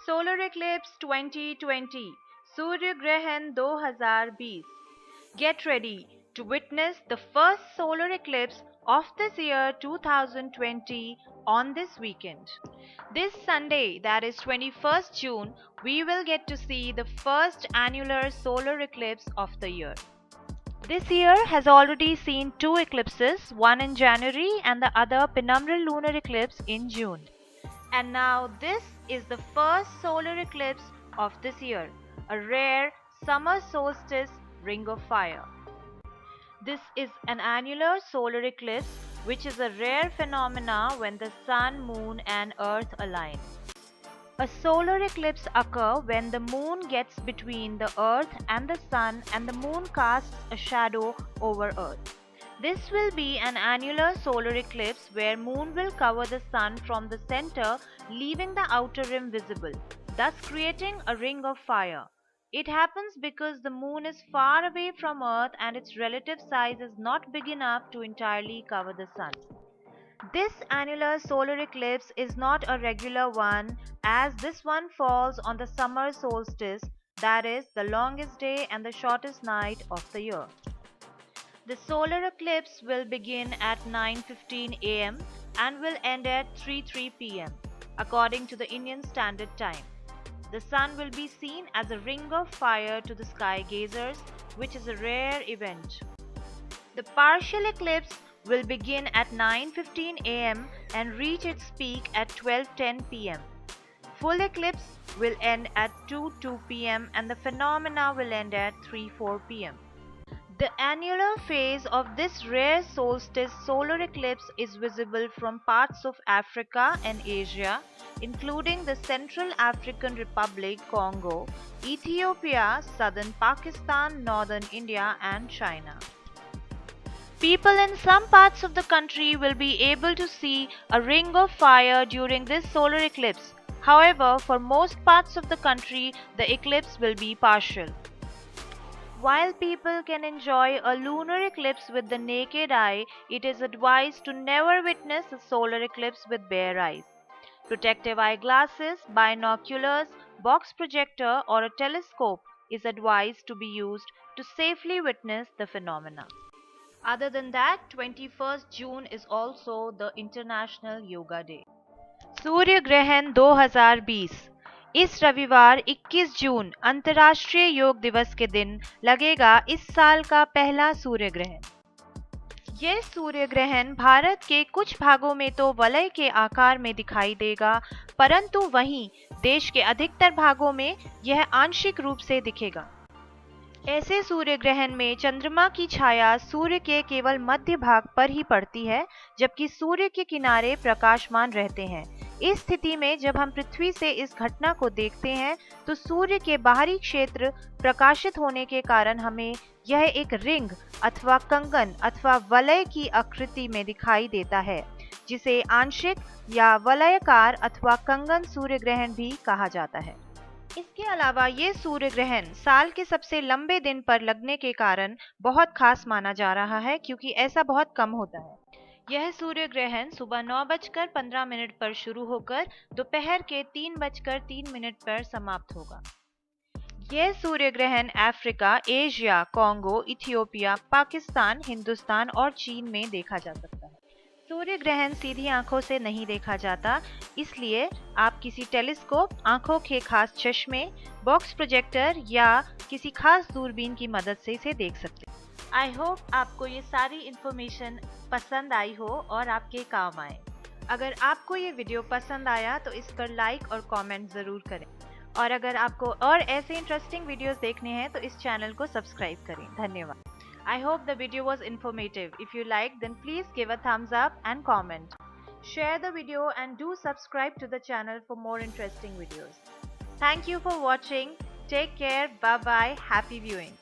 Solar Eclipse 2020 Surya Grahan 2020. Get ready to witness the first solar eclipse of this year 2020 on this weekend. This Sunday, that is 21st June, we will get to see the first annular solar eclipse of the year. This year has already seen two eclipses, one in January and the other penumbral lunar eclipse in June. And now this is the first solar eclipse of this year, a rare summer solstice ring of fire. This is an annular solar eclipse, which is a rare phenomena when the sun, moon and earth align. A solar eclipse occurs when the moon gets between the earth and the sun and the moon casts a shadow over earth. This will be an annular solar eclipse where moon will cover the sun from the center, leaving the outer rim visible, thus creating a ring of fire. It happens because the moon is far away from earth and its relative size is not big enough to entirely cover the sun. This annular solar eclipse is not a regular one, as this one falls on the summer solstice, that is, the longest day and the shortest night of the year. The solar eclipse will begin at 9:15 am and will end at 3:03 pm, according to the Indian Standard Time. The sun will be seen as a ring of fire to the sky gazers, which is a rare event. The partial eclipse will begin at 9:15 am and reach its peak at 12:10 pm. Full eclipse will end at 2:02 pm and the phenomena will end at 3:04 pm. The annular phase of this rare solstice solar eclipse is visible from parts of Africa and Asia, including the Central African Republic, Congo, Ethiopia, southern Pakistan, northern India, and China. People in some parts of the country will be able to see a ring of fire during this solar eclipse. However, for most parts of the country, the eclipse will be partial. While people can enjoy a lunar eclipse with the naked eye, it is advised to never witness a solar eclipse with bare eyes. Protective eyeglasses, binoculars, box projector, or a telescope is advised to be used to safely witness the phenomena. Other than that, 21st June is also the International Yoga Day. सूर्य ग्रहण 2020 इस रविवार 21 जून अंतर्राष्ट्रीय योग दिवस के दिन लगेगा इस साल का पहला सूर्य ग्रहण। यह सूर्य ग्रहण भारत के कुछ भागों में तो वलय के आकार में दिखाई देगा, परंतु वहीं देश के अधिकतर भागों में यह आंशिक रूप से दिखेगा। ऐसे सूर्य ग्रहण में चंद्रमा की छाया सूर्य के केवल मध्य भाग पर ही पड़ती है, जबकि सूर्य के किनारे प्रकाशमान रहते हैं। इस स्थिति में जब हम पृथ्वी से इस घटना को देखते हैं तो सूर्य के बाहरी क्षेत्र प्रकाशित होने के कारण हमें यह एक रिंग अथवा कंगन अथवा वलय की आकृति में दिखाई देता है, जिसे आंशिक या वलयाकार अथवा कंगन सूर्य ग्रहण भी कहा जाता है। इसके अलावा ये सूर्य ग्रहण साल के सबसे लंबे दिन पर लगने के कारण बहुत खास माना जा रहा है, क्योंकि ऐसा बहुत कम होता है। यह सूर्य ग्रहण सुबह 9:15 पर शुरू होकर दोपहर के 3:03 पर समाप्त होगा। यह सूर्य ग्रहण Africa, Asia, Congo, Ethiopia, Pakistan, Hindustan और चीन में देखा जा सकता है। सूर्य ग्रहण सीधी आंखों से नहीं देखा जाता, इसलिए आप किसी टेलीस्कोप, आंखों के खास चश्मे, बॉक्स प्रोजेक्टर या किसी खास दूरबीन की मदद से इसे देख सकते हैं। आई होप आपको ये सारी इन्फॉर्मेशन पसंद आई हो और आपके काम आए। अगर आपको ये वीडियो पसंद आया तो इस पर लाइक और कमेंट ज़रूर करें, और अगर आपको और ऐसे इंटरेस्टिंग वीडियोस देखने हैं तो इस चैनल को सब्सक्राइब करें। धन्यवाद। I hope the video was informative. If you liked, then please give a thumbs up and comment. Share the video and do subscribe to the channel for more interesting videos. Thank you for watching. Take care. Bye bye. Happy viewing.